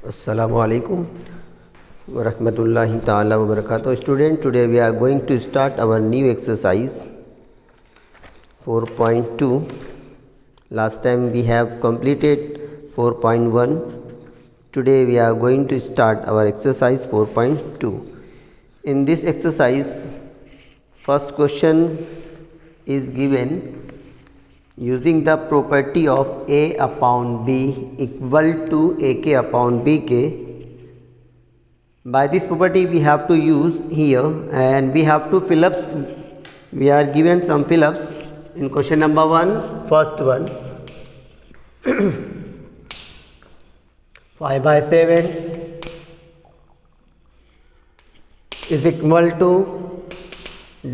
Assalamu alaikum wa rahmatullahi ta'ala wa barakatuh. Student, today we are going to start our new exercise 4.2. Last time we have completed 4.1. Today we are going to start our exercise 4.2. In this exercise, first question is given using the property of A upon B equal to AK upon BK. By this property we have to use here, and we have to fill ups. We are given some fill ups in question number 1. First one 5 by 7 is equal to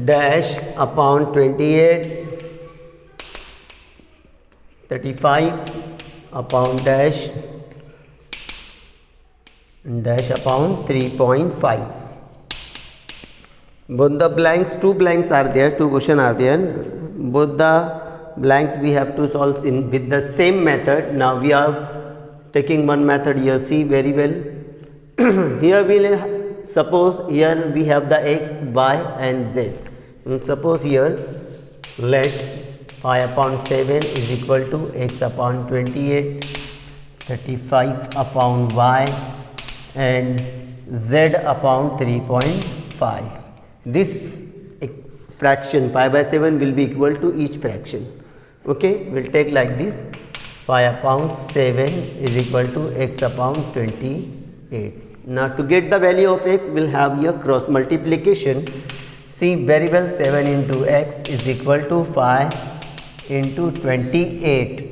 dash upon 28, 35 upon dash upon 3.5. Both the blanks, two blanks are there, two questions are there. Both the blanks we have to solve in with the same method. Now we are taking one method here. See very well. Here we'll suppose here we have the x, y and z. And suppose here let 5 upon 7 is equal to x upon 28, 35 upon y and z upon 3.5. This fraction 5 by 7 will be equal to each fraction. Okay, we'll take like this. 5 upon 7 is equal to x upon 28. Now to get the value of x, we'll have here cross multiplication. See very well, 7 into x is equal to 5 into 28.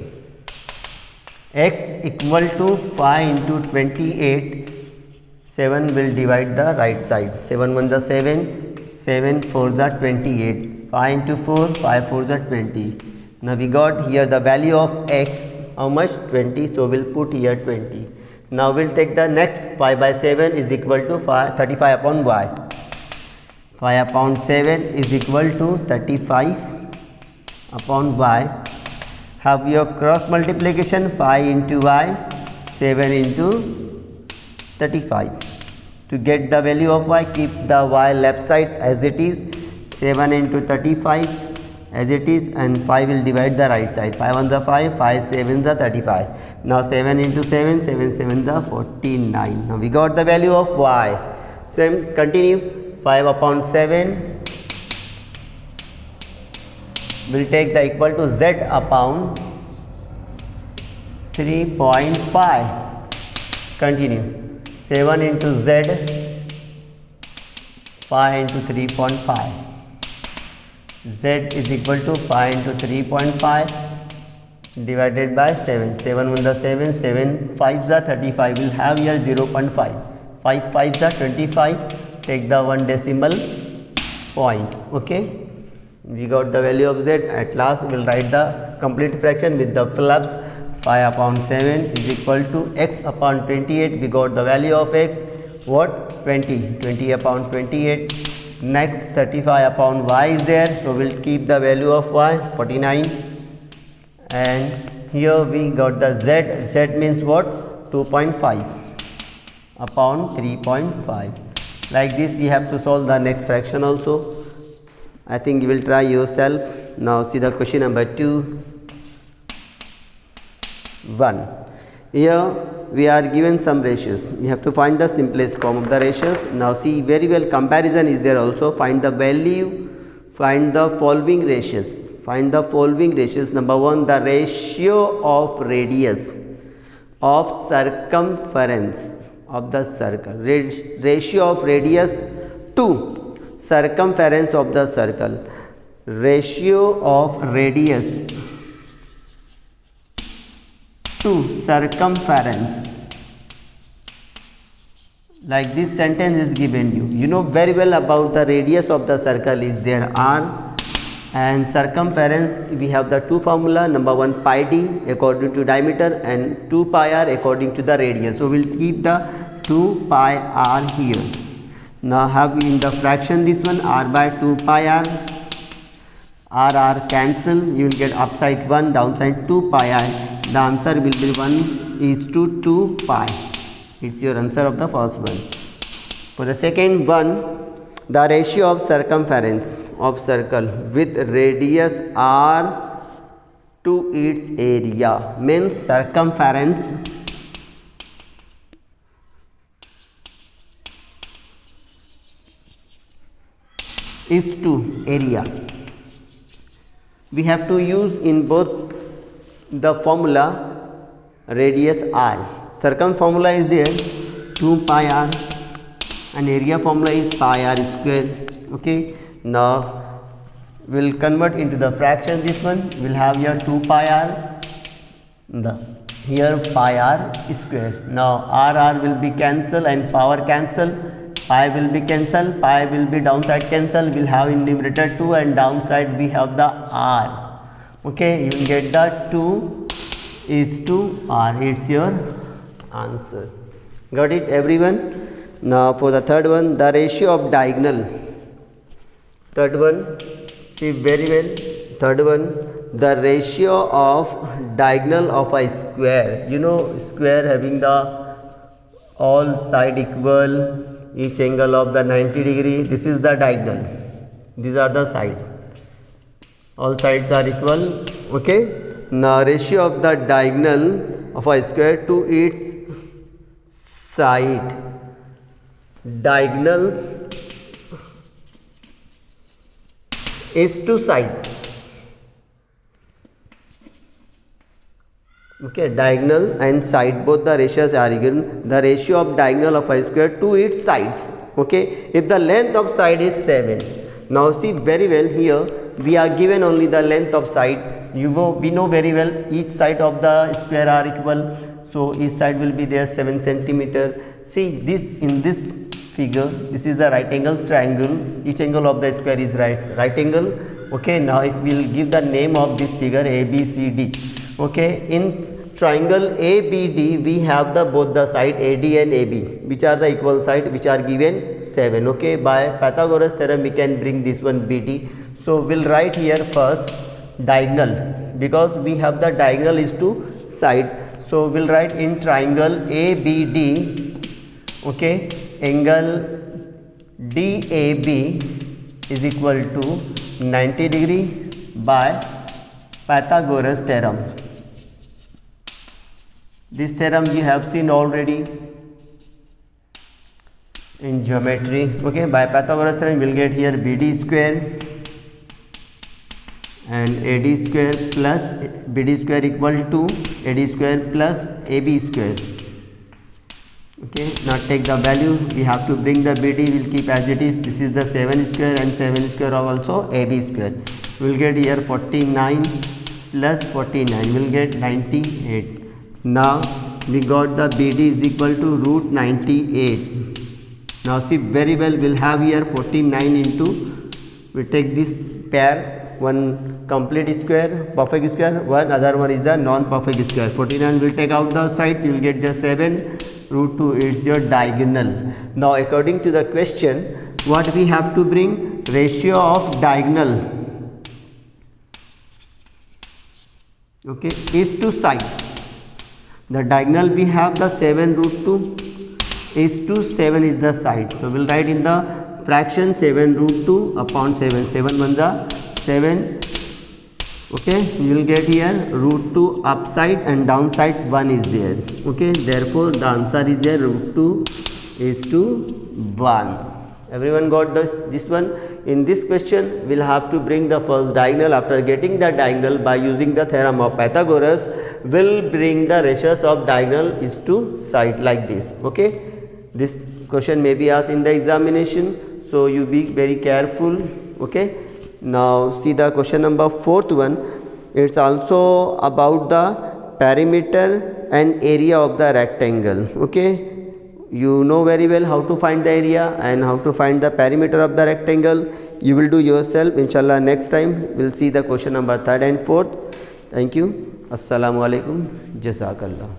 X equal to 5 into 28. 7 will divide the right side. 7 1 the 7, 7 4 the 28. 5 into 4, 5 4 the 20. Now we got here the value of x, how much? 20. So we'll put here 20. Now we'll take the next 5 by 7 is equal to 35 upon y. 5 upon 7 is equal to 35 upon y. Have your cross multiplication 5 into y, 7 into 35. To get the value of y, keep the y left side as it is, 7 into 35 as it is, and 5 will divide the right side. 5 on the 5, 5 7 the 35. Now 7 into 7, 7 7 the 49. Now we got the value of y. Same continue. 5 upon 7 will take the equal to z upon 3.5. Continue. 7 into z, 5 into 3.5. Z is equal to 5 into 3.5 divided by 7. 7 1 the 7, 7 5 the 35. Will have here 0.5. 5 5 the 25. Take the one decimal point. Okay. We got the value of z. At last we will write the complete fraction with the flaps. 5 upon 7 is equal to x upon 28. We got the value of x, what? 20. 20 upon 28. Next 35 upon y is there, so we'll keep the value of y, 49. And here we got the z. Z means what? 2.5 upon 3.5. Like this you have to solve the next fraction also. I think you will try yourself. Now see the question number 2. 1. Here we are given some ratios. We have to find the simplest form of the ratios. Now see very well, comparison is there also. Find the value, find the following ratios. Find the following ratios. Number 1, the ratio of radius of circumference of the circle. Ratio of radius to circumference of the circle. Ratio of radius to circumference. Like this sentence is given you. You know very well about the radius of the circle is there r, and circumference we have the two formula. Number 1 pi d according to diameter and 2 pi r according to the radius. So we'll keep the 2 pi r here. Now have in the fraction this one, r by 2 pi r. R cancel, you will get upside 1, downside 2 pi I. The answer will be 1 is to 2 pi. It's your answer of the first one. For the second one, the ratio of circumference of circle with radius r to its area means circumference is to area. We have to use in both the formula radius r. Circum formula is there 2 pi r and area formula is pi r square. Okay, now we'll convert into the fraction. This one will have here 2 pi r, here pi r square. Now r will be cancel and power cancel, pi will be cancel, pi will be downside cancel, we'll have in numerator 2 and downside we have the r. Okay, you will get the 2 is to r. It's your answer. Got it everyone? Now for the third one, the ratio of diagonal. Third one, see very well. Third one, the ratio of diagonal of a square. You know, square having the all side equal, each angle of the 90 degree. This is the diagonal. These are the side. All sides are equal. Okay. Now ratio of the diagonal of a square to its side. Diagonals is to side. Okay, diagonal and side both the ratios are given. The ratio of diagonal of a square to its sides. Okay, if the length of side is 7. Now see very well, here we are given only the length of side. We know very well each side of the square are equal, so each side will be there 7 centimeter. See this, in this figure, this is the right angle triangle. Each angle of the square is right angle. Okay, now if we will give the name of this figure ABCD. Okay, in triangle ABD we have the both the side AD and AB, which are the equal side, which are given 7. Okay, by Pythagoras theorem we can bring this one BD. So we'll write here first diagonal, because we have the diagonal is to side. So we'll write in triangle ABD. Okay, angle DAB is equal to 90 degree by Pythagoras theorem. This theorem you have seen already in geometry. Okay, by Pythagoras theorem we will get here BD square and AD square plus BD square equal to AD square plus AB square. Okay, now take the value, we have to bring the BD, will keep as it is. This is the 7 square and 7 square of also AB square. We will get here 49 plus 49, we will get 98. Now we got the BD is equal to root 98. Now see very well, we will have here 49 into, we take this pair, one complete square, perfect square, one other one is the non-perfect square. 49 will take out the sides, you will get just 7. Root 2 is your diagonal. Now according to the question, what we have to bring? Ratio of diagonal, okay, is to side. The diagonal we have the 7 root 2 is to 7 is the side. So we'll write in the fraction 7 root 2 upon 7. 7 1 the 7. Okay, you will get here root 2 upside and downside 1 is there. Okay, therefore the answer is there, root 2 is to 1. Everyone got this one? In this question, we'll have to bring the first diagonal. After getting the diagonal by using the theorem of Pythagoras, we'll bring the ratios of diagonal is to side like this. Okay, this question may be asked in the examination, so you be very careful. Okay, now see the question number 4th one. It's also about the perimeter and area of the rectangle. Okay, you know very well how to find the area and how to find the perimeter of the rectangle. You will do yourself, inshallah. Next time we'll see the question number 3rd and 4th. Thank you. Assalamu alaikum. Jazakallah.